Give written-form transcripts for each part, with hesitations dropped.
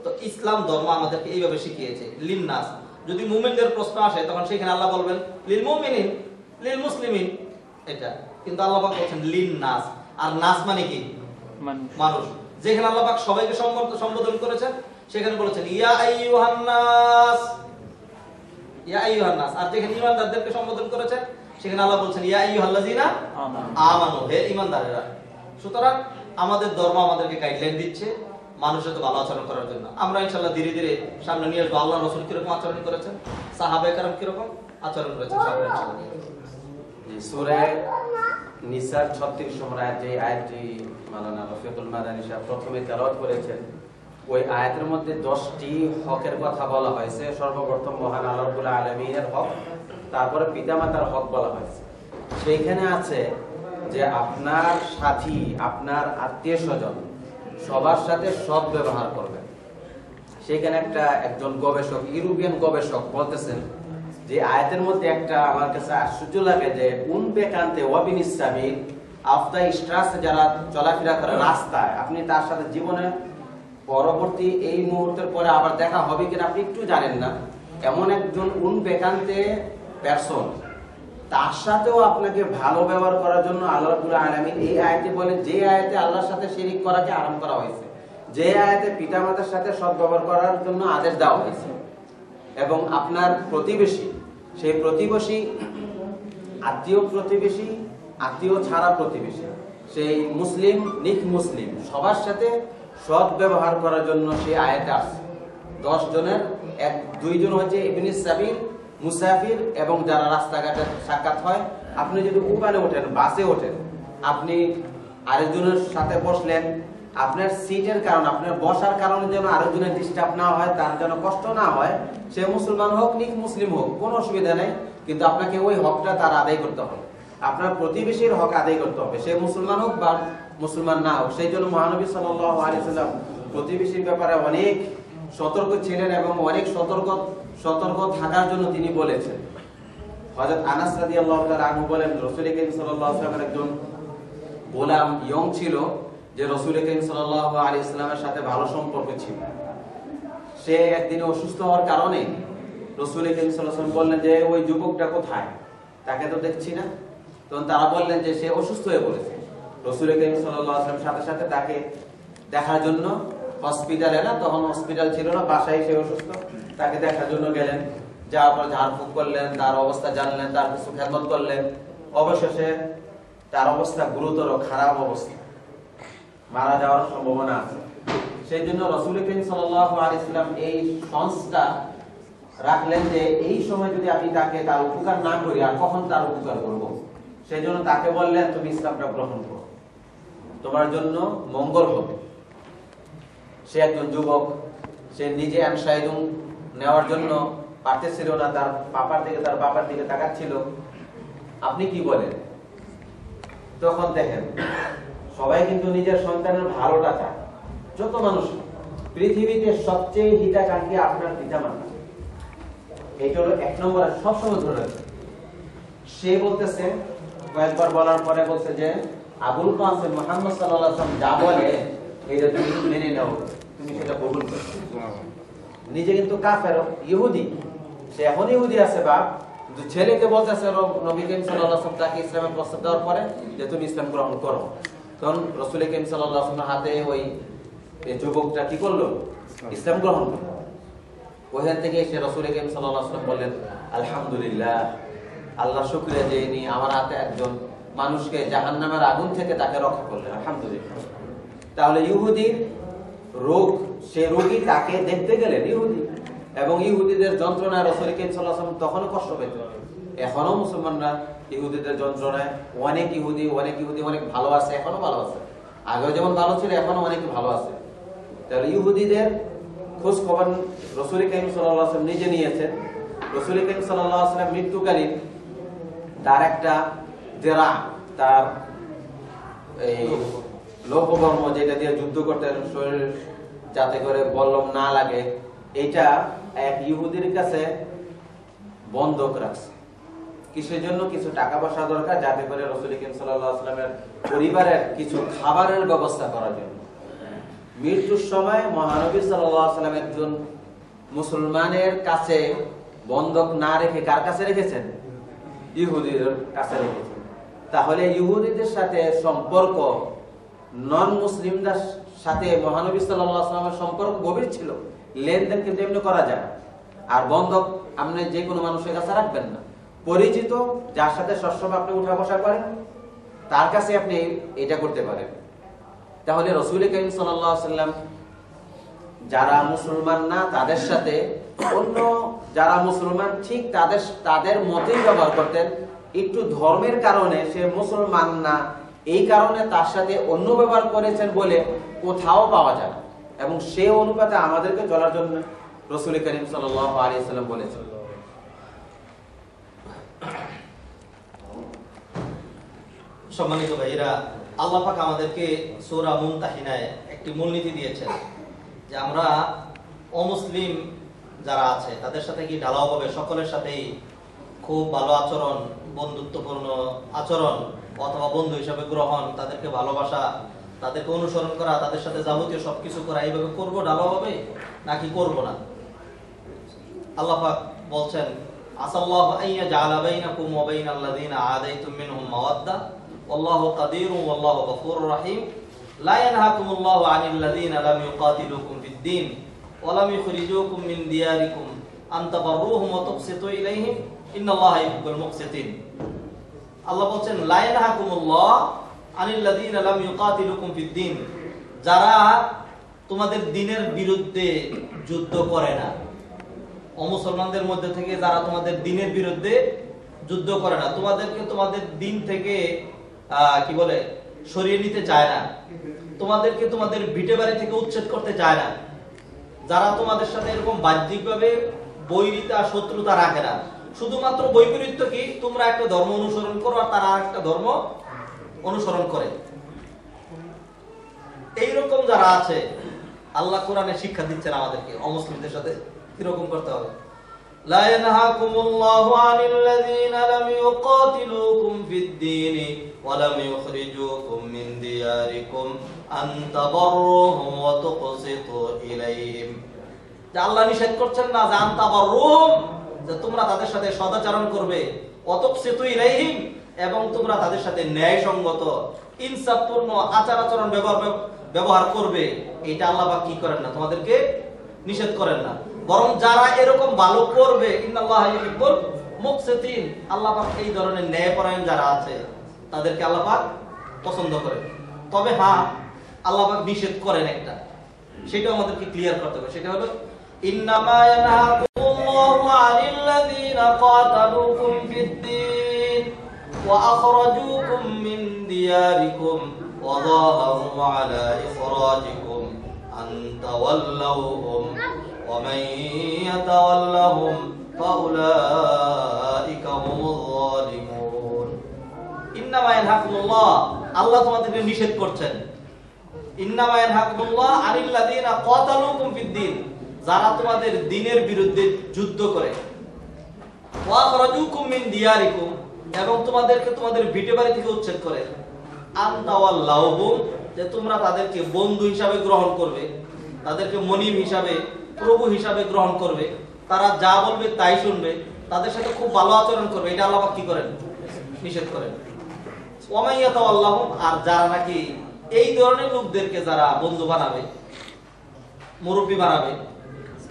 তো ইসলাম ধর্ম আমাদেরকে এইভাবে শিখিয়েছে, লিন্নাস। যদি মুমিনদের প্রশ্ন আসে তখন সেখানে আল্লাহ বলবেন লিল মুমিনিন লিল মুসলিমিন, এটা কিন্তু আল্লাহ পাক বলছেন লিন্নাস। আর নাস মানে কি? মানুষ। যেখানে আল্লাহ পাক সবাইকে সম্বোধন করেছেন সেখানে বলেছেন ইয়া আইয়ুহান নাস, ইয়া আইয়ুহান নাস। আর যেখানে ঈমানদারদেরকে সম্বোধন করেছেন সেখানে আল্লাহ বলছেন ইয়া আইয়ুহাল্লাযিনা আমানু, হে ঈমানদারেরা। সুতরাং আমাদের ধর্ম আমাদেরকে গাইডলাইন দিচ্ছে মানুষের সাথে ভালো আচরণ করার জন্য। আমরা ইনশাআল্লাহ ধীরে ধীরে সামনে নিয়ে আসবো আল্লাহ রাসূল কিরকম আচরণ করেছেন, সাহাবায়ে কেরাম কিরকম আচরণ করেছেন সামনে ইনশাআল্লাহ। সূরা নিসার 36 নম্বর আয়াত, যে আয়াতটি মাওলানা রফিকুল মাদানী সাহেব প্রথমে তেলাওয়াত করেছেন, ওই আয়াতের মধ্যে 10টি হকের কথা বলা হয়েছে। সর্বপ্রথম মহান আল্লাহ রাব্বুল আলামিনের হক, তারপরে পিতামাতার হক বলা হয়েছে। সেইখানে আছে যে আপনার সাথী, আপনার আত্মীয়স্বজন সবার সাথে সৎ ব্যবহার করবেন। সেখানে একজন গবেষক, ইউরোপিয়ান গবেষক বলতেছেন যে আয়াতের মধ্যে একটা আমার কাছে আশ্চর্য লাগে যে উনবেকান্তে ওয়াবিনিস সাবিল, আফদা স্ট্রাসে যারা চলাফেরা করে রাস্তায়, আপনি তার সাথে জীবনে পরবর্তী এই মুহূর্তের পরে আবার দেখা হবে কিনা আপনি একটু জানেন না, এমন একজন উনবেকান্তে পারসন, তার সাথেও আপনাকে ভালো ব্যবহার করার জন্য আল্লাহ রাব্বুল আলামিন এই আয়াতে বলেন, যে আয়াতে আল্লাহর সাথে শিরিক করাকে হারাম করা হয়েছে, যে আয়াতে পিতামাতার সাথে সৎ ব্যবহার করার জন্য আদেশ দেওয়া হয়েছে। এবং আপনার প্রতিবেশী, সেই প্রতিবেশী, আত্মীয় প্রতিবেশী, আত্মীয় ছাড়া প্রতিবেশী, সেই মুসলিম নিক মুসলিম, সবার সাথে সৎ ব্যবহার করার জন্য সেই আয়াতে আছে। 10 জনের 2 জন হচ্ছে ইবনিস সাবিল, মুসাফির, এবং যারা রাস্তাঘাটে সাক্ষাৎ হয়। আপনি যদি উবানে ওঠেন, বাসে ওঠেন, আপনি আরেকজনের সাথে বসলেন, আপনার সিটের কারণে, আপনার বসার কারণে যেন আরেকজনের ডিস্টার্ব না হয়, তার যেন কষ্ট না হয়, সে মুসলমান হোক নিক মুসলিম হোক, কোনো অসুবিধা নেই, কিন্তু আপনাকে ওই হকটা তার আদায় করতে হবে। আপনার প্রতিবেশীর হক আদায় করতে হবে, সে মুসলমান হোক বা মুসলমান না হোক। সেই জন্য মহানবী সাল্লাল্লাহু আলাইহি ওয়াসাল্লাম প্রতিবেশীর ব্যাপারে অনেক সতর্ক ছিলেন এবং অনেক সতর্ক থাকার জন্য তিনি বলেছেন। হযরত আনাস রাদিয়াল্লাহু তাআলা আনহু বলেন, রাসূল করিম সাল্লাল্লাহু আলাইহি ওয়াসাল্লামের একজন গোলাম ইয়ং ছিল, যে রাসূল করিম সাল্লাল্লাহু আলাইহি ওয়াসাল্লামের সাথে ভালো সম্পর্ক ছিল। সে একদিন অসুস্থ হওয়ার কারণে রাসূল করিম সাল্লাল্লাহু আলাইহি ওয়াসাল্লাম বললেন যে ওই যুবকটা কোথায়, তাকে তো দেখছি না। তখন তারা বললেন যে সে অসুস্থ হয়ে পড়েছে। রাসূল করিম সাল্লাল্লাহু আলাইহি ওয়াসাল্লাম সাথে সাথে তাকে দেখার জন্য হসপিটালে, না তখন হসপিটাল ছিল না, বাসায় সে অসুস্থ, তাকে দেখার জন্য গেলেন। যাওয়ার পর ঝাড়ফুঁক করলেন, তার অবস্থা জানলেন, তার কিছু খেদমত করলেন। অবশেষে তার অবস্থা গুরুতর, খারাপ অবস্থা, মারা যাওয়ার সম্ভাবনা আছে। সেই জন্য রাসূল করিম সাল্লাল্লাহু আলাইহি ওয়াসাল্লাম এই সংস্থা রাখলেন যে এই সময় যদি আমি তাকে তার উপকার না করি আর কখন তার উপকার করব। সেই জন্য তাকে বললেন তুমি ইসলামটা গ্রহণ করো, তোমার জন্য মঙ্গল হবে। সে একজন যুবক, সে নিজে আনসাইদুম নেওয়ার জন্য পারতেছিল না, তার বাবার দিকে তাকাচ্ছিল। আপনি কি বলেন? তখন দেখেন সবাই কিন্তু নিজের সন্তানের ভালোটা চায়। যত মানুষ পৃথিবীতে সবচেয়ে হিতাকাঙ্ক্ষী আপনার পিতামাতা, এইটা হলো 1 নম্বর, সবসময় ধরে রাখবেন। সে বলতেছে, কয়েকবার বলার পরে বলছে যে আবুল কাসেম মুহাম্মদ সাল্লাল্লাহু আলাইহি ওয়াসাল্লাম যা বলে এটা তুমি মেনে নাও, তুমি সেটা কবুল করো। নিজে কিন্তু কাফের, ইহুদি, সে এখন ইহুদি আছে বাপ, কিন্তু ছেলেকে বলতেছে নবী করিম সাল্লাল্লাহু আলাইহি ওয়াসাল্লাম তাকে ইসলামের প্রস্তাব দেওয়ার পরে যে তুমি ইসলাম গ্রহণ করো। তখন রাসূল করিম সাল্লাল্লাহু আলাইহি ওয়াসাল্লামের হাতে ওই যুবকটা কি করলো? ইসলাম গ্রহণ করলো। ওইখান থেকে সে রাসূল করিম সাল্লাল্লাহু আলাইহি ওয়াসাল্লাম বললেন আলহামদুলিল্লাহ, আল্লাহ শুকরিয়া যে ইনি আমার হাতে একজন মানুষকে জাহান্নামের আগুন থেকে তাকে রক্ষা করলেন, আলহামদুলিল্লাহ। তাহলে ইহুদির রোগ, সে রোগী, তাকে দেখতে গেলেন ইহুদি, এবং ইহুদিদের যন্ত্রণায় রাসূল করিম সাল্লাল্লাহু আলাইহি ওয়াসাল্লাম তখনও কষ্ট পেত। এখনো মুসলমানরা ইহুদিদের যন্ত্রণায়, অনেক ইহুদি অনেক ভালো আছে, এখনো ভালো আছে, আগেও যেমন ভালো ছিল এখনো অনেক ভালো আছে। তাহলে ইহুদিদের খোঁজ খবর রাসূল করিম সাল্লাল্লাহু আলাইহি ওয়াসাল্লাম নিজে নিয়েছেন। রাসূল করিম সাল্লাল্লাহু আলাইহি ওয়াসাল্লাম মৃত্যুকালীন তার একটা দেরা, তার এই লোহবর্ম যেটা দিয়ে যুদ্ধ করতেন শরীর যাতে করে বল্লম না লাগে, এটা এক ইহুদির কাছে বন্ধক রাখছে। কিসের জন্য? কিছু টাকা পয়সা দরকার, যাতে করে রাসূল করিম সাল্লাল্লাহু আলাইহি ওয়াসাল্লামের পরিবারের কিছু খাবারের ব্যবস্থা করার জন্য। মৃত্যুর সময় মহানবী সাল্লাল্লাহু আলাইহি ওয়াসাল্লাম একজন মুসলমানের কাছে বন্ধক না রেখে কার কাছে রেখেছেন? ইহুদিদের কাছে রেখেছেন। তাহলে ইহুদিদের সাথে সম্পর্ক নন মুসলিমদের সাথে মহানবী সাল্লাল্লাহু আলাইহি ওয়াসাল্লামের সম্পর্ক গভীর ছিল। লেনদেন কিন্তু এমনি করা যায়। আর বন্ধক আপনি যে কোনো মানুষের কাছে রাখবেন না। পরিচিত, যার সাথে সবসময় আপনি উঠা বসা করেন, তার কাছে আপনি এটা করতে পারেন। তাহলে রাসূল করিম সাল্লাল্লাহু আলাইহি ওয়াসাল্লাম যারা মুসলমান না তাদের সাথে অন্য যারা মুসলমান ঠিক তাদের মতেই ব্যবহার করতেন। একটু ধর্মের কারণে সে মুসলমান না, এই কারণে তার সাথে অন্য ব্যবহার করেছেন বলে কোথাও পাওয়া যায় না। এবং সে অনুপাতে আমাদেরকে চলার জন্য রাসূল করিম সাল্লাল্লাহু আলাইহি ওয়াসাল্লাম বলেছেন। সম্মানিত ভাইরা, আল্লাহ পাক আমাদেরকে সূরা মুমতাহিনায় একটি মূলনীতি দিয়েছেন যে আমরা অমুসলিম যারা আছে তাদের সাথে কি ঢালাওভাবে সকলের সাথেই খুব ভালো আচরণ, বন্ধুত্বপূর্ণ আচরণ অথবা বন্ধু হিসাবে গ্রহণ, তাদেরকে ভালোবাসা, তাদেরকে অনুসরণ করা, তাদের সাথে যাবতীয় সবকিছু করা, এইভাবে করবো ঢালাওভাবে নাকি করব না? আল্লাহ পাক বলছেন আসাল্লাহু আইয়া জাআলা বাইনাকুম ওয়া বাইনাল্লাযিনা আদাইতুম মিনহুম মাওয়াদ্দা ওয়াল্লাহু কাদিরুম ওয়াল্লাহু গফুরুর রহিম লা ইয়ানহাকুমুল্লাহু আনিল লাযিনা লাম ইউকাতিলুকুম ফিদ-দীন ওয়া লাম ইখরিজুকুম মিন দিয়ারিকুম আন তাবাররুহুম ওয়া তুকসিতু ইলাইহিম ইন্নাল্লাহা ইউহিব্বুল মুকসিতিন। আল্লাহ বলেন লা ইয়ানহাকুমুল্লাহু আনিল লাযিনা লাম ইউকাতিলুকুম ফিদ-দীন, যারা তোমাদের দ্বীনের বিরুদ্ধে যুদ্ধ করে না, অমুসলমানদের মধ্যে থেকে যারা তোমাদের দ্বীনের বিরুদ্ধে যুদ্ধ করে না, তোমাদেরকে তোমাদের দ্বীন থেকে কি বলে সরিয়ে নিতে চায় না, তোমাদেরকে তোমাদের ভিটে বাড়ি থেকে উচ্ছেদ করতে চায় না, যারা তোমাদের সাথে এরকম বাহ্যিকভাবে বৈরিতা শত্রুতা রাখে না, শুধুমাত্র বৈপরীত্য কি তোমরা একটা ধর্ম অনুসরণ করো আর তারা একটা ধর্ম অনুসরণ করে, এইরকম যারা আছে আল্লাহ কোরআনে শিক্ষা দিচ্ছেন আমাদেরকে অমুসলিমদের সাথে কিরকম করতে হবে। لا ينهاكم الله عن الذين لم يقاتلوكم في الدين ولم يخرجوكم من دياركم أن تبروهم وتقسطوا إليهم। যে আল্লাহ নিষেধ করছেন না যে আন তাবাররুহুম, যে তোমরা তাদের সাথে সদাচরণ করবে, ওয়াতুকসিতু ইলাইহিম, এবং তোমরা তাদের সাথে ন্যায়সঙ্গত ইনসাফপূর্ণ আচার আচরণ ব্যবহার করবে। এটা আল্লাহ পাক কি করেন না, তোমাদেরকে নিষেধ করেন না, বরং যারা এরকম ভালো করবে ইন্নাল্লাহা ইউহিব্বুল মুকসিতিন, আল্লাহ পাক এই ধরনের ন্যায়পরায়ণ যারা আছে তাদেরকে আল্লাহ পাক পছন্দ করেন। তবে হ্যাঁ, আল্লাহ পাক নিষেধ করেন একটা, সেটা আমাদেরকে ক্লিয়ার করতে হবে। সেটা হলো ইন্নামা ইয়ানহাকুমুল্লাহু আনিল লাযিনা কাতালুকুম ফিদ-দীন ওয়া আখরাজুকুম মিন দিয়ারিকুম ওয়া যাহারু আলা ইখরাজিকুম আন তাওয়াল্লাউহুম ওয়া মান ইয়াতাওয়াল্লাহুম ফাউলাইকা হুমুয যালিমুন। ইন্নামা ইয়ানহাকুমুল্লাহ, আল্লাহ তোমাদেরকে নিষেধ করছেন, ইন্নামা ইয়ানহাকুমুল্লাহ আনিল লাযিনা কাতালুকুম ফিদ-দীন, যারা তোমাদের দ্বীনের বিরুদ্ধে যুদ্ধ করে, ওয়া আখরাজুকুম মিন দিয়ারিকুম, এবং তোমাদেরকে তোমাদের ভিটে বাড়ি থেকে উচ্ছেদ করে, আন তাওয়াল্লাহুম, যে তোমরা তাদেরকে বন্ধু হিসাবে গ্রহণ করবে, তাদেরকে মনিব হিসাবে, প্রভু হিসাবে গ্রহণ করবে, তারা যা বলবে তাই শুনবে, তাদের সাথে খুব ভালো আচরণ করবে, এটা আল্লাহ পাক কি করেন, নিষেধ করেন। ওয়া মান ইয়াতাওয়াল্লাহুম, আর যারা নাকি এই ধরনের লোকদেরকে যারা বন্ধু বানাবে, মুরব্বি বানাবে,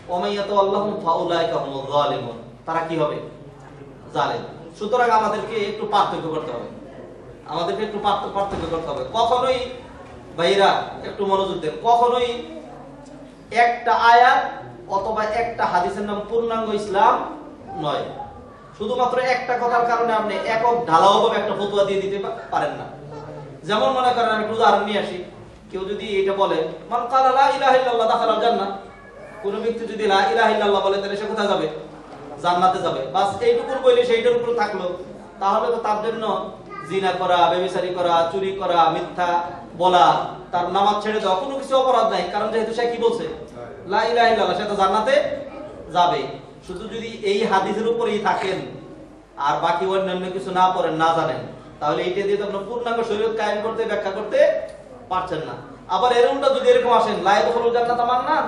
ওয়া মান ইয়াতাওয়াল্লাহুম ফাউলাইকা হুমুয যালিমুন, তারা কি হবে, জালেম। সুতরাং আমাদেরকে একটু পার্থক্য করতে হবে, আমাদেরকে একটু পার্থক্য করতে হবে। কখনোই ভাইরা একটু মনোযোগ দেন, কখনোই একটা আয়াত অথবা একটা হাদিসের নাম পূর্ণাঙ্গ ইসলাম নয়। শুধুমাত্র একটা কথার কারণে আপনি একক ঢালাওভাবে একটা ফতোয়া দিয়ে দিতে পারেন না। যেমন মনে করেন, আমি একটু উদাহরণ নিয়ে আসি, কেউ যদি এটা বলে মান ক্বালা লা ইলাহা ইল্লাল্লাহ দাখালাল জান্নাহ, কোন ব্যক্তি যদি লা ইলাহা ইল্লাল্লাহ বলে তাহলে সে কোথায় যাবে, জান্নাতে যাবে। বাস এইটুকুর বলি সেইটার উপর থাকলো, তাহলে তো তার জন্য জিনা করা, ব্যভিচারী করা, চুরি করা, মিথ্যা বলা, তার নামাজ ছেড়ে দেওয়া কোনো কিছু অপরাধ নাই, কারণ যেহেতু সে কি বলছে লা ইলাহা ইল্লাল্লাহ, সে তো জান্নাতে যাবে। শুধু যদি এই হাদিসের উপরেই থাকেন আর বাকি অন্যান্য কিছু না পড়েন, না জানেন, তাহলে এইটা দিয়ে তো আপনার পূর্ণাঙ্গ শরীয়ত কায়েম করতে, ব্যাখ্যা করতে পারছেন না। আবার এর উল্টা যদি এরকম আসেন লা ইয়াদখুলুল জান্নাতা মান্নান,